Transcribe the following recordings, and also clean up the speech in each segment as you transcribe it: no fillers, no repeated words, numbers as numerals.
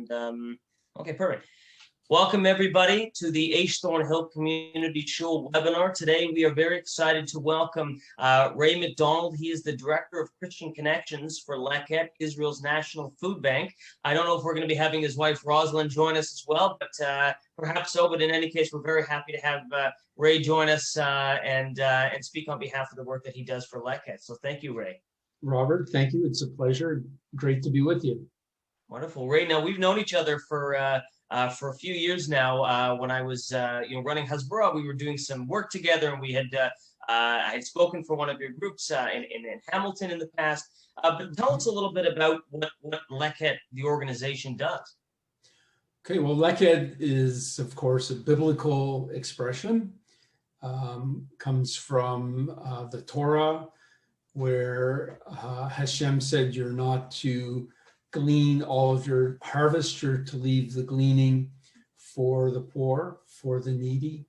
And okay, perfect. Welcome everybody to the H Thornhill Community Shul webinar. Today we are very excited to welcome Ray MacDonald. He is the Director of Christian Connections for Leket, Israel's National Food Bank. I don't know if we're going to be having his wife Rosalind join us as well, but perhaps so. But in any case, we're very happy to have Ray join us and speak on behalf of the work that he does for Leket. So thank you, Ray. Robert, thank you. It's a pleasure. Great to be with you. Wonderful, Ray. Now we've known each other for a few years now. When I was running Hasbara, we were doing some work together, and we had I had spoken for one of your groups in Hamilton in the past. But tell us a little bit about what Leket, the organization, does. Okay, well, Leket is, of course, a biblical expression. Comes from the Torah, where Hashem said you're not to glean all of your harvest, you're to leave the gleaning for the poor, for the needy.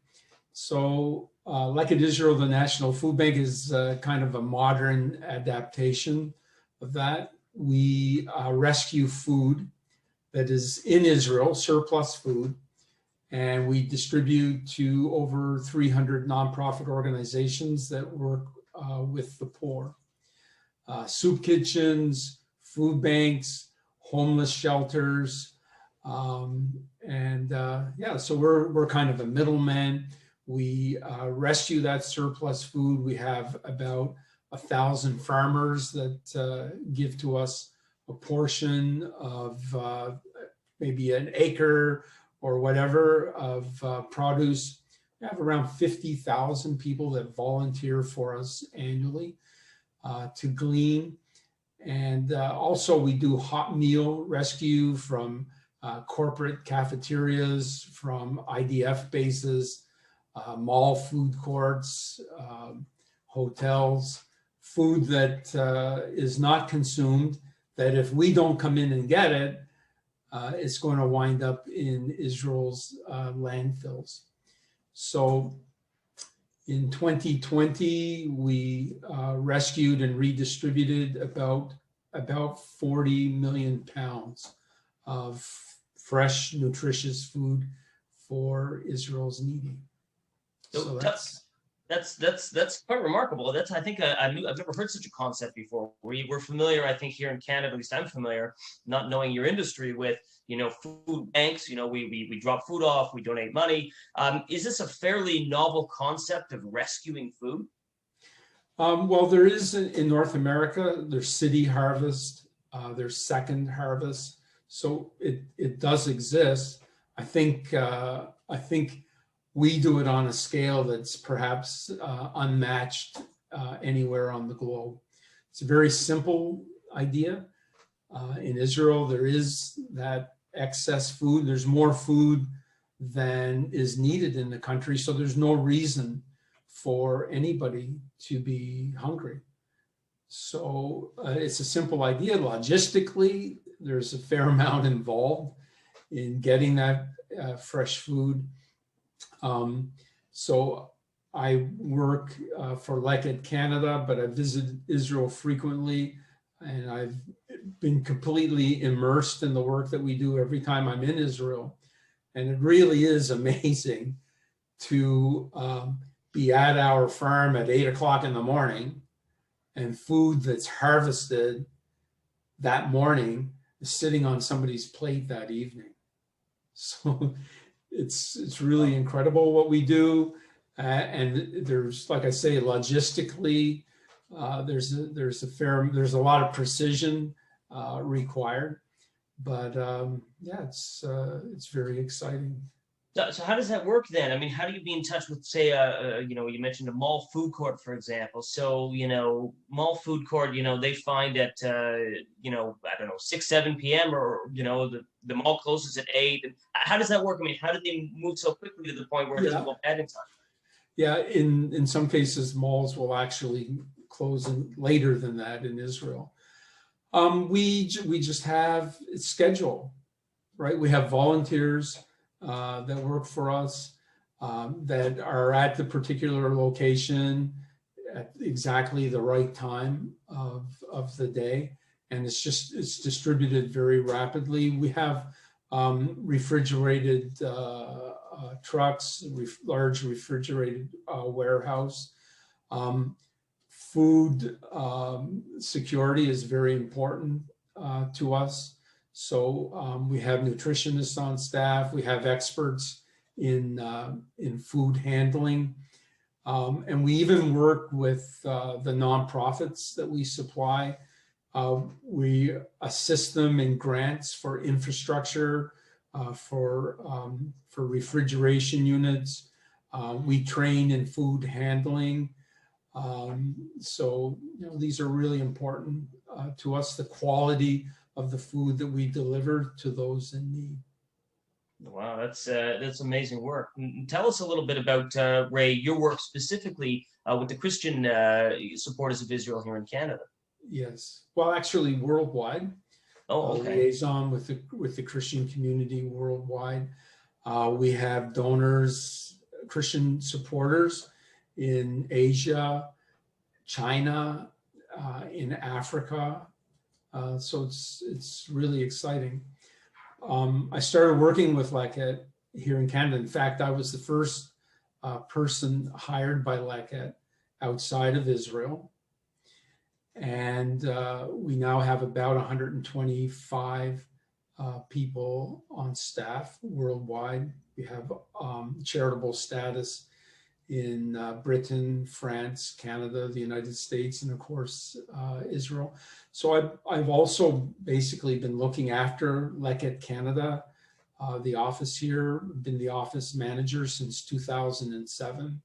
So Leket Israel, the National Food Bank, is kind of a modern adaptation of that. We rescue food that is in Israel, surplus food, and we distribute to over 300 nonprofit organizations that work with the poor. Soup kitchens, food banks, homeless shelters, yeah, so we're kind of a middleman. We rescue that surplus food. We have about 1,000 farmers that give to us a portion of maybe an acre or whatever of produce. We have around 50,000 people that volunteer for us annually to glean. And also we do hot meal rescue from corporate cafeterias, from IDF bases, mall food courts, hotels, food that is not consumed, that if we don't come in and get it, it's going to wind up in Israel's landfills. So in 2020, we rescued and redistributed about 40 million pounds of fresh, nutritious food for Israel's needy. So that's quite remarkable. I think I've never heard such a concept before. We're familiar, I think, here in Canada, at least I'm familiar, not knowing your industry, with food banks. We drop food off, we donate money. Is this a fairly novel concept of rescuing food? Well, there is in North America. There's City Harvest, there's Second Harvest, so it does exist. I think we do it on a scale that's perhaps unmatched anywhere on the globe. It's a very simple idea. In Israel, there is that excess food. There's more food than is needed in the country, so there's no reason for anybody to be hungry. So it's a simple idea. Logistically, there's a fair amount involved in getting that fresh food. So I work for Leket Canada, but I visit Israel frequently, and I've been completely immersed in the work that we do every time I'm in Israel. And it really is amazing to be at our farm at 8 o'clock in the morning, and food that's harvested that morning is sitting on somebody's plate that evening. So it's really incredible what we do, and there's, like I say, logistically, there's a lot of precision required, but yeah, it's very exciting. So how does that work then? I mean, how do you be in touch with, say, you mentioned a mall food court, for example. So, mall food court, they find at, I don't know, 6, 7 p.m. or, the mall closes at 8. How does that work? I mean, how do they move so quickly to the point where it doesn't go bad in time? Yeah, in some cases, malls will actually close later than that in Israel. We just have a schedule, right? We have volunteers that work for us, that are at the particular location at exactly the right time of the day. And it's distributed very rapidly. We have refrigerated trucks, large refrigerated warehouse. Food security is very important to us. So we have nutritionists on staff. We have experts in food handling. And we even work with the nonprofits that we supply. We assist them in grants for infrastructure, for refrigeration units. We train in food handling. So, these are really important to us, the quality of the food that we deliver to those in need. Wow, that's amazing work. Tell us a little bit about, Ray, your work specifically with the Christian supporters of Israel here in Canada. Yes, well, actually, worldwide. Oh, okay. Liaison with the Christian community worldwide. We have donors, Christian supporters in Asia, China, in Africa. So it's really exciting. I started working with Leket here in Canada. In fact, I was the first person hired by Leket outside of Israel. And we now have about 125 people on staff worldwide. We have charitable status in Britain, France, Canada, the United States, and of course, Israel. So I've also basically been looking after Leket Canada, the office here, been the office manager since 2007.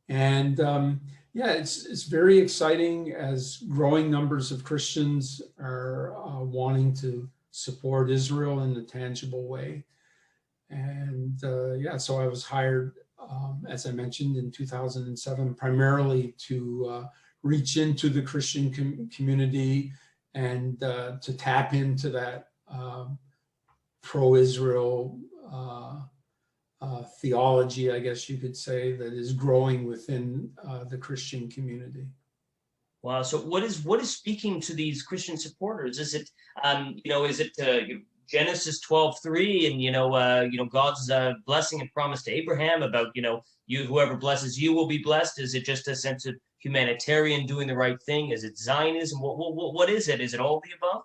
And yeah, it's very exciting as growing numbers of Christians are wanting to support Israel in a tangible way. And yeah, so I was hired, as I mentioned, in 2007, primarily to reach into the Christian community and to tap into that pro-Israel theology, I guess you could say, that is growing within the Christian community. Wow. So what is speaking to these Christian supporters? Is it is it Genesis 12:3 and God's blessing and promise to Abraham about whoever blesses you will be blessed? Is it just a sense of humanitarian doing the right thing? Is it Zionism? What is it? Is it all of the above?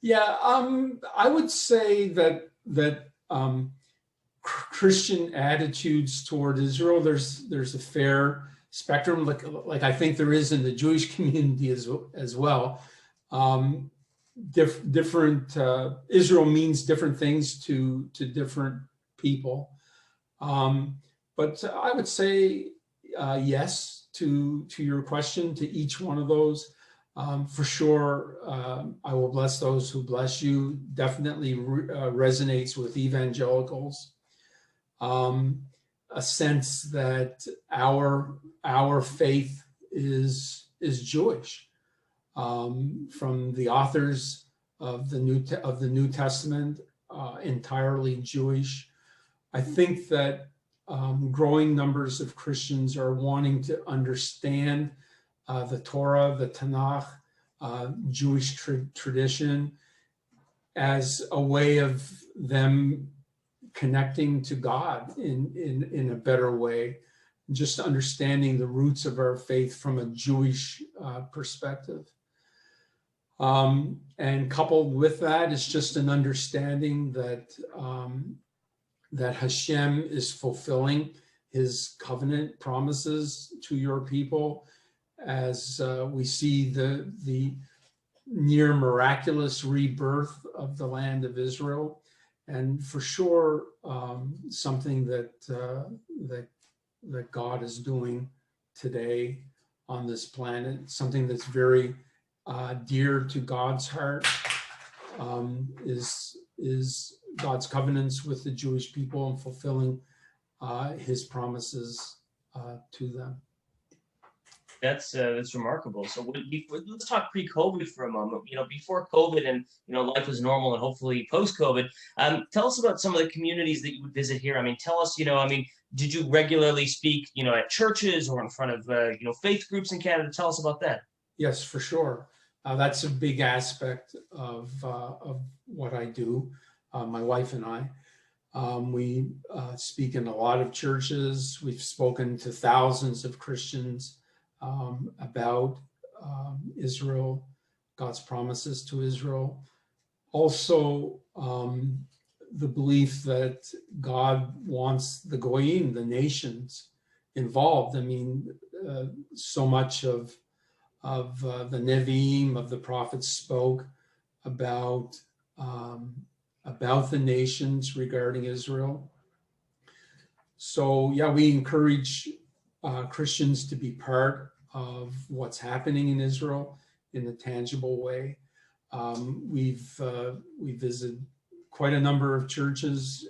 Yeah, I would say that Christian attitudes toward Israel, there's a fair spectrum, like I think there is in the Jewish community as well. Different Israel means different things to different people, but I would say yes to your question, to each one of those. For sure, I will bless those who bless you definitely resonates with evangelicals. A sense that our faith is Jewish. From the authors of the New Testament, entirely Jewish. I think that growing numbers of Christians are wanting to understand the Torah, the Tanakh, Jewish tradition as a way of them connecting to God in a better way, just understanding the roots of our faith from a Jewish perspective. And coupled with that is just an understanding that that Hashem is fulfilling his covenant promises to your people, as we see the near miraculous rebirth of the land of Israel. And for sure, something that God is doing today on this planet, something that's very dear to God's heart, is God's covenants with the Jewish people and fulfilling his promises to them. That's remarkable. So let's talk pre-COVID for a moment. Before COVID and life was normal, and hopefully post-COVID. Tell us about some of the communities that you would visit here. Tell us. Did you regularly speak at churches or in front of faith groups in Canada? Tell us about that. Yes, for sure. That's a big aspect of what I do, my wife and I. We speak in a lot of churches. We've spoken to thousands of Christians about Israel, God's promises to Israel. Also, the belief that God wants the Goyim, the nations, involved. I mean, so much of the Nevi'im, of the prophets, spoke about the nations regarding Israel. So yeah, we encourage Christians to be part of what's happening in Israel in a tangible way. We visit quite a number of churches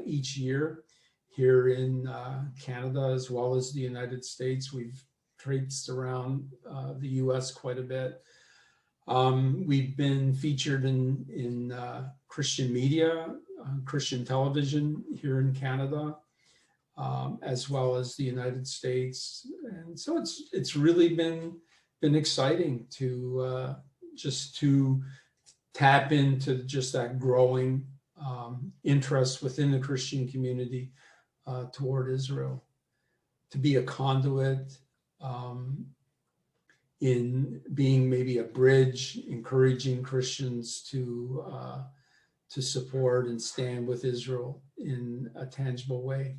each year here in Canada as well as the United States. We've traipsed around the US quite a bit. We've been featured in Christian media, Christian television here in Canada, as well as the United States. And so it's really been exciting to just to tap into just that growing interest within the Christian community toward Israel, to be a conduit in being maybe a bridge, encouraging Christians to support and stand with Israel in a tangible way.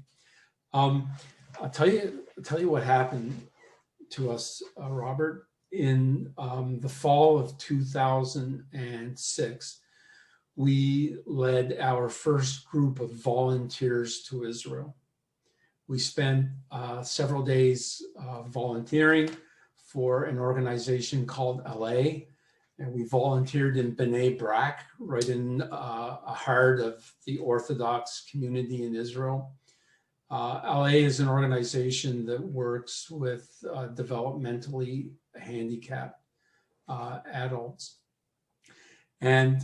I'll tell you what happened to us, Robert. In the fall of 2006, we led our first group of volunteers to Israel. We spent several days volunteering for an organization called LA, and we volunteered in Bnei Brak, right in the heart of the Orthodox community in Israel. LA is an organization that works with developmentally handicapped adults. And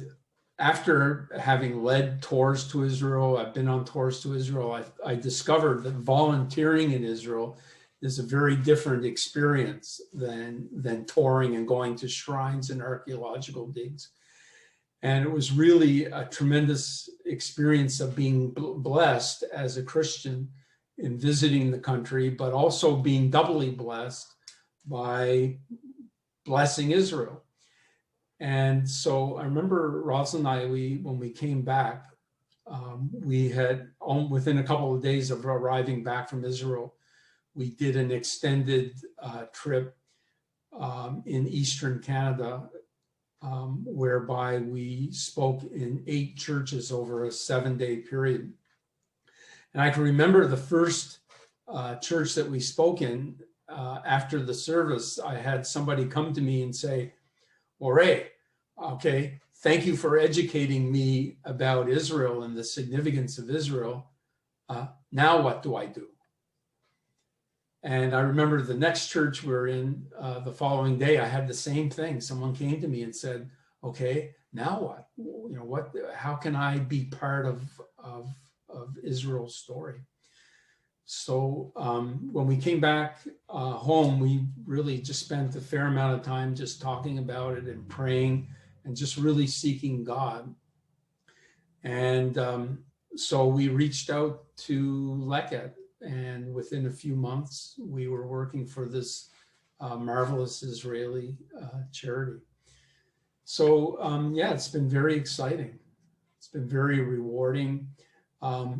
after having led tours to Israel, I've been on tours to Israel, I discovered that volunteering in Israel is a very different experience than touring and going to shrines and archaeological digs. And it was really a tremendous experience of being blessed as a Christian in visiting the country, but also being doubly blessed by blessing Israel. And so I remember Roz and I, when we came back, we had, within a couple of days of arriving back from Israel, we did an extended trip in Eastern Canada, whereby we spoke in 8 churches over a 7-day period. And I can remember the first church that we spoke in, after the service, I had somebody come to me and say, well, Ray, okay, thank you for educating me about Israel and the significance of Israel. Now what do I do? And I remember the next church we were in, the following day, I had the same thing. Someone came to me and said, okay, now what? You know, how can I be part of Israel's story? So when we came back home, we really just spent a fair amount of time just talking about it and praying and just really seeking God. And so we reached out to Leket, and within a few months, we were working for this marvelous Israeli charity. So yeah, it's been very exciting. It's been very rewarding.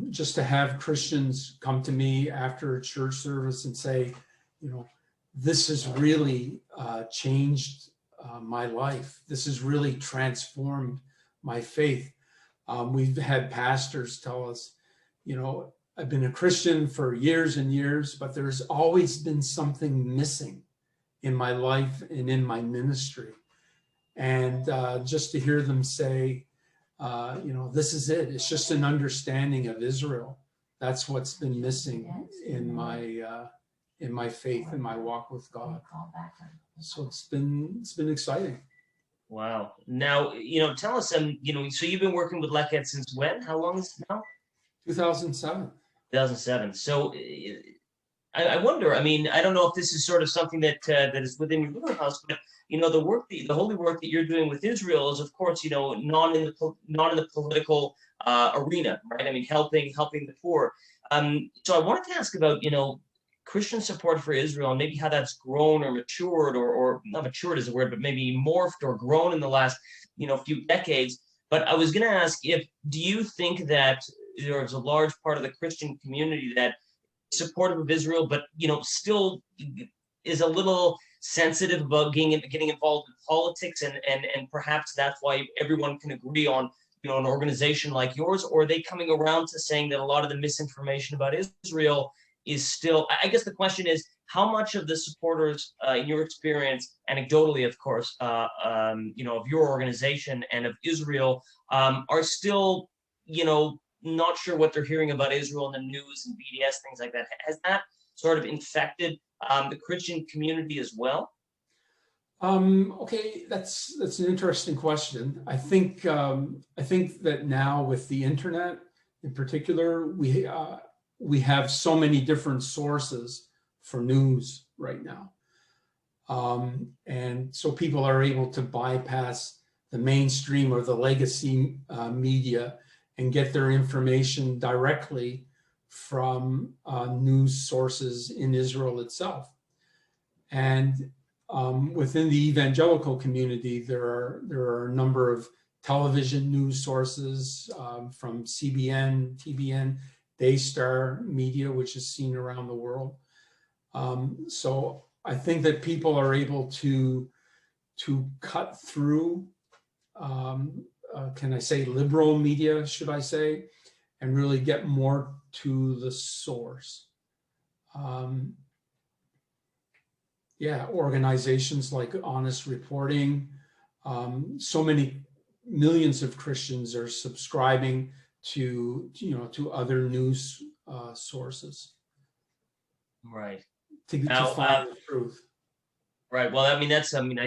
Just to have Christians come to me after a church service and say, you know, this has really changed my life. This has really transformed my faith. We've had pastors tell us, you know, I've been a Christian for years and years, but there's always been something missing in my life and in my ministry. And just to hear them say, you know, this is it. It's just an understanding of Israel. That's what's been missing in my faith and my walk with God. So it's been exciting. Wow. Now, you know, tell us, you know, so you've been working with Leket since when? How long is it now? 2007. 2007. So I wonder. I mean, I don't know if this is sort of something that that is within your wheelhouse, but the holy work that you're doing with Israel is, of course, not in the political arena, right? I mean, helping the poor. So I wanted to ask about Christian support for Israel and maybe how that's grown or matured, or not matured is a word, but maybe morphed or grown in the last few decades. But I was going to ask, do you think that there's a large part of the Christian community that supportive of Israel, but still is a little sensitive about getting involved in politics, and perhaps that's why everyone can agree on an organization like yours? Or are they coming around to saying that a lot of the misinformation about Israel is still? I guess the question is, how much of the supporters, in your experience, anecdotally, of course, of your organization and of Israel, are still not sure what they're hearing about Israel in the news and BDS, things like that? Has that sort of infected the Christian community as well? Okay, that's an interesting question. I think that now with the internet in particular, we have so many different sources for news right now, and so people are able to bypass the mainstream or the legacy media and get their information directly from news sources in Israel itself. And within the evangelical community, there are a number of television news sources, from CBN, TBN, Daystar Media, which is seen around the world. So I think that people are able to cut through, can I say liberal media, should I say, and really get more to the source. Organizations like Honest Reporting, so many millions of Christians are subscribing to other news sources, Right. to find the truth. Right. Well, I mean, I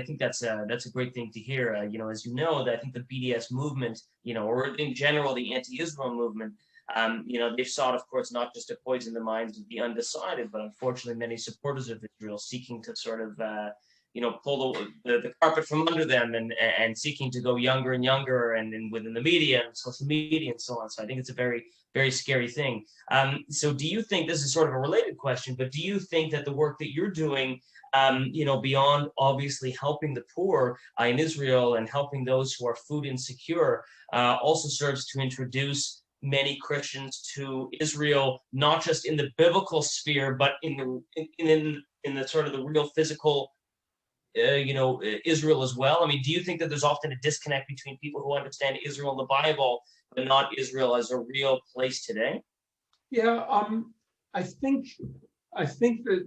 think that's a great thing to hear. As you know, that I think the BDS movement, or in general the anti-Israel movement, they've sought, of course, not just to poison the minds of the undecided, but unfortunately many supporters of Israel seeking to sort of, pull the carpet from under them, and seeking to go younger and younger, and within the media and social media and so on. So I think it's a very, very scary thing. So do you think, this is sort of a related question, but do you think that the work that you're doing, beyond obviously helping the poor in Israel and helping those who are food insecure, also serves to introduce many Christians to Israel, not just in the biblical sphere, but in the sort of the real physical, Israel as well? I mean, do you think that there's often a disconnect between people who understand Israel in the Bible, but not Israel as a real place today? Yeah, I think that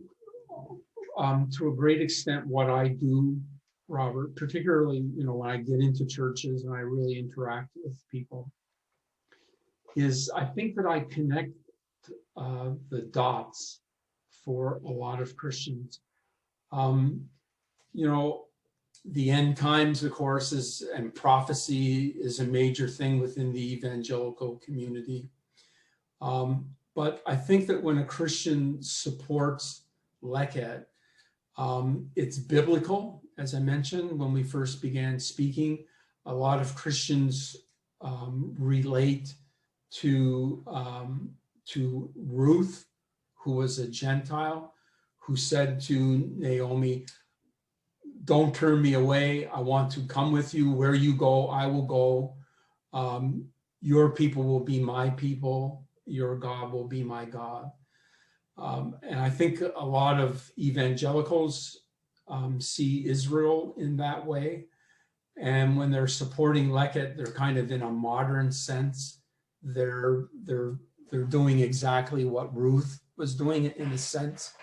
to a great extent, what I do, Robert, particularly when I get into churches and I really interact with people, is I think that I connect the dots for a lot of Christians. The end times, of course, and prophecy is a major thing within the evangelical community. But I think that when a Christian supports Leket, it's biblical. As I mentioned when we first began speaking, a lot of Christians relate to Ruth, who was a Gentile, who said to Naomi, "Don't turn me away. I want to come with you. Where you go, I will go. Your people will be my people. Your God will be my God." And I think a lot of evangelicals see Israel in that way. And when they're supporting Leket, they're kind of, in a modern sense, they're doing exactly what Ruth was doing, in a sense.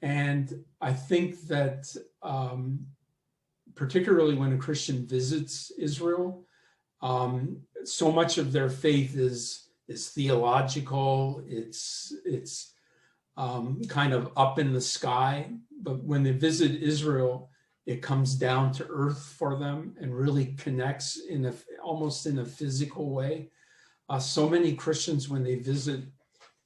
And I think that particularly when a Christian visits Israel, so much of their faith is theological. It's kind of up in the sky. But when they visit Israel, it comes down to earth for them and really connects almost in a physical way. So many Christians, when they visit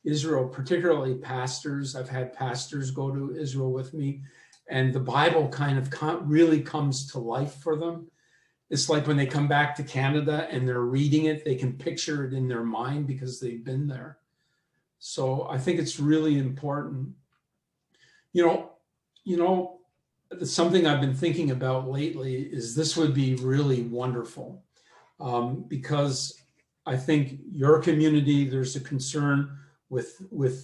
Israel, particularly pastors. I've had pastors go to Israel with me, and the Bible kind of really comes to life for them. It's like when they come back to Canada and they're reading it, they can picture it in their mind because they've been there. So I think it's really important. Something I've been thinking about lately is this would be really wonderful, because I think your community, there's a concern with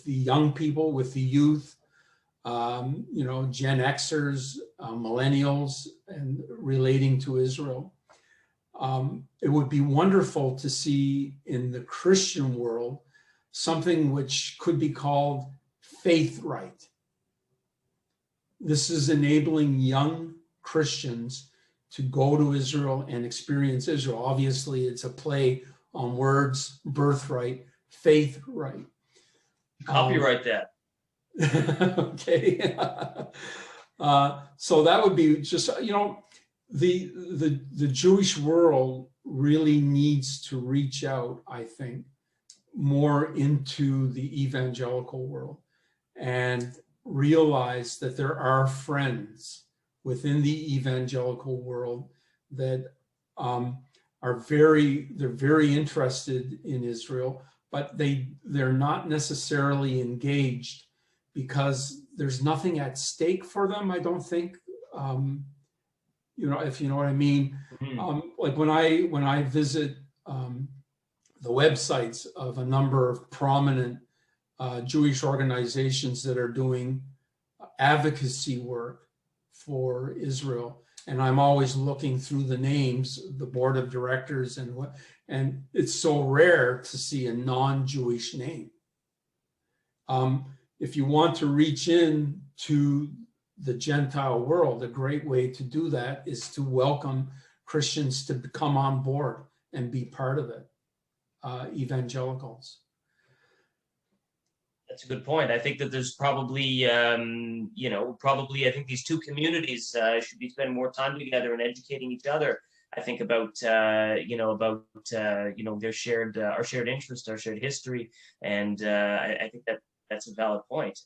the young people, with the youth, Gen Xers, millennials, and relating to Israel. It would be wonderful to see in the Christian world something which could be called faith right. This is enabling young Christians to go to Israel and experience Israel. Obviously, it's a play on words, birthright, faith right. Copyright that. Okay. So that would be just, the Jewish world really needs to reach out, I think, more into the evangelical world and realize that there are friends within the evangelical world that they're very interested in Israel, but they're not necessarily engaged because there's nothing at stake for them, I don't think. If you know what I mean. Mm-hmm. Like when I visit the websites of a number of prominent Jewish organizations that are doing advocacy work for Israel, and I'm always looking through the names, the board of directors, and it's so rare to see a non-Jewish name. If you want to reach in to the Gentile world, a great way to do that is to welcome Christians to come on board and be part of it, evangelicals. That's a good point. I think that there's probably, I think these two communities should be spending more time together and educating each other. I think about, their shared, our shared interest, our shared history, and I think that's a valid point.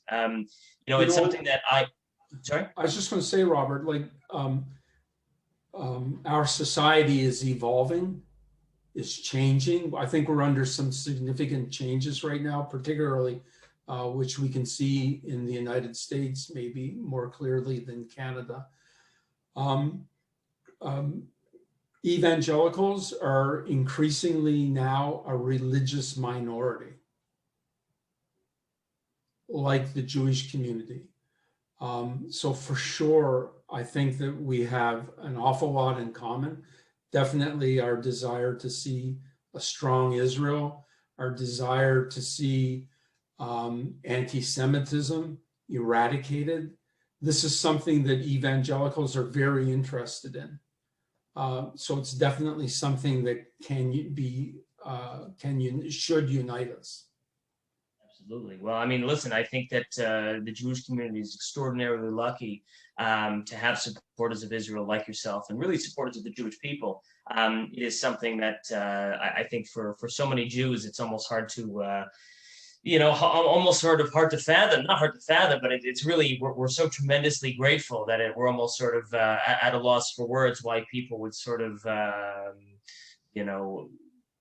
It's something that sorry? I was just going to say, Robert, like our society is evolving, is changing. I think we're under some significant changes right now, particularly which we can see in the United States, maybe more clearly than Canada. Evangelicals are increasingly now a religious minority, like the Jewish community. So for sure, I think that we have an awful lot in common. Definitely our desire to see a strong Israel, our desire to see anti-Semitism eradicated. This is something that evangelicals are very interested in. So it's definitely something that should unite us. Absolutely. Well, I mean, listen, I think that the Jewish community is extraordinarily lucky to have supporters of Israel like yourself, and really supporters of the Jewish people. It is something that I think for so many Jews, it's almost hard to, almost sort of hard to fathom, not hard to fathom, but it's really, we're so tremendously grateful that we're almost sort of at a loss for words why people would sort of,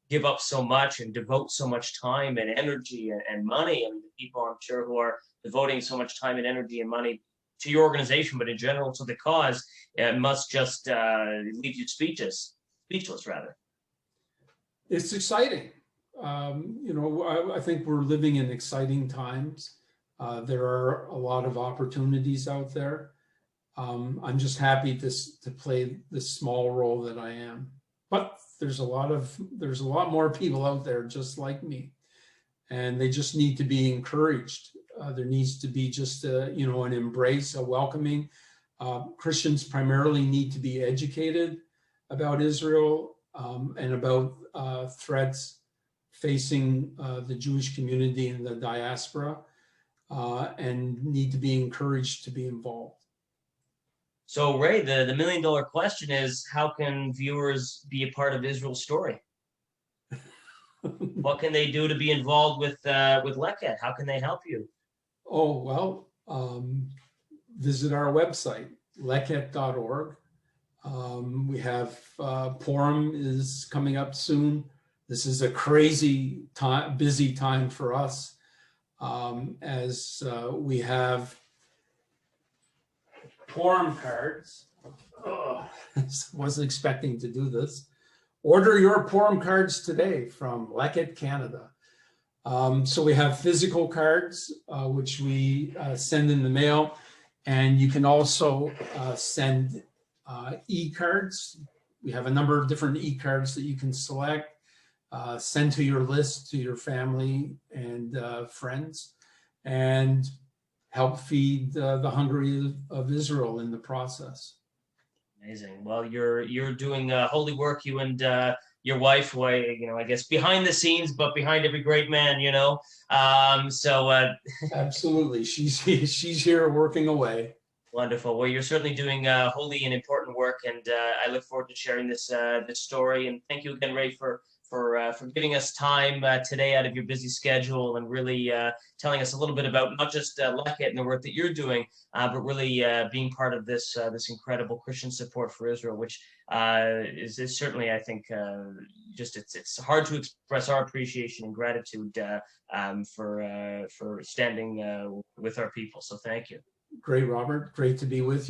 give up so much and devote so much time and energy and money. I mean, the people I'm sure who are devoting so much time and energy and money to your organization, but in general to the cause, it must just leave you speechless rather. It's exciting. I think we're living in exciting times. There are a lot of opportunities out there. I'm just happy to play this small role that I am. But there's a lot more people out there just like me, and they just need to be encouraged. There needs to be just an embrace, a welcoming. Christians primarily need to be educated about Israel and about threats facing the Jewish community and the diaspora, and need to be encouraged to be involved. So, Ray, the $1 million question is, how can viewers be a part of Israel's story? what can they do to be involved with Leket? How can they help you? Oh, well, visit our website, leket.org. We have Purim is coming up soon. This is a crazy time, busy time for us, as we have Purim cards. Oh, wasn't expecting to do this. Order your Purim cards today from Leket, Canada. So we have physical cards, which we send in the mail, and you can also send e-cards. We have a number of different e-cards that you can select, send to your list, to your family and friends, and help feed the hungry of Israel in the process. Amazing. Well, you're doing holy work, you and your wife, who I guess behind the scenes, but behind every great man, Absolutely, she's here working away. Wonderful. Well, you're certainly doing holy and important work, and I look forward to sharing this story. And thank you again, Ray, for giving us time today out of your busy schedule, and really telling us a little bit about not just Leket and the work that you're doing, but really being part of this incredible Christian support for Israel, which is certainly, I think, it's hard to express our appreciation and gratitude for standing with our people. So thank you. Great, Robert. Great to be with you.